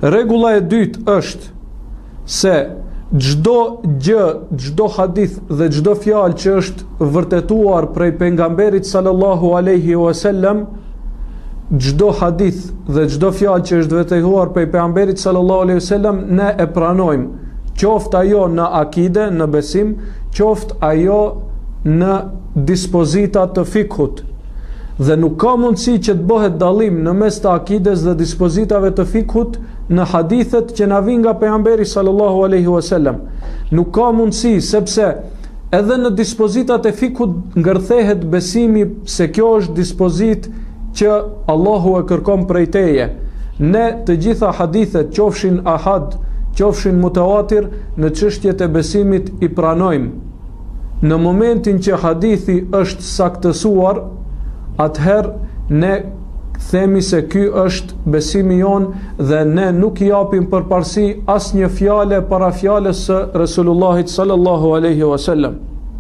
Rregulla e dytë është se çdo gjë, çdo hadith dhe çdo fjalë që është vërtetuar prej pejgamberit sallallahu alaihi wasallam, çdo hadith dhe çdo fjalë që është vërtetuar prej pejgamberit sallallahu alaihi wasallam, ne e pranojmë, qoftë ajo në akide, në besim, qoftë ajo në dispozita të fikhut. Dhe nuk ka mundësi që të bëhet dallim në mes të akides dhe dispozitave të fikhut në hadithet që na vijnë nga pejgamberi sallallahu alaihi wasallam. Nuk ka mundësi, sepse edhe në dispozitat e fikhut ngërthehet besimi se kjo është dispozit që Allahu e kërkon prej teje. Ne të gjitha hadithet, qofshin ahad, qofshin mutawatir, në çështjet e besimit i pranojmë. Në momentin që hadithi është saktësuar, atëherë ne themi se ky është besimi jonë dhe ne nuk i japim përparësi asnjë fjale para fjalës së Resulullahit sallallahu alaihi wasallam.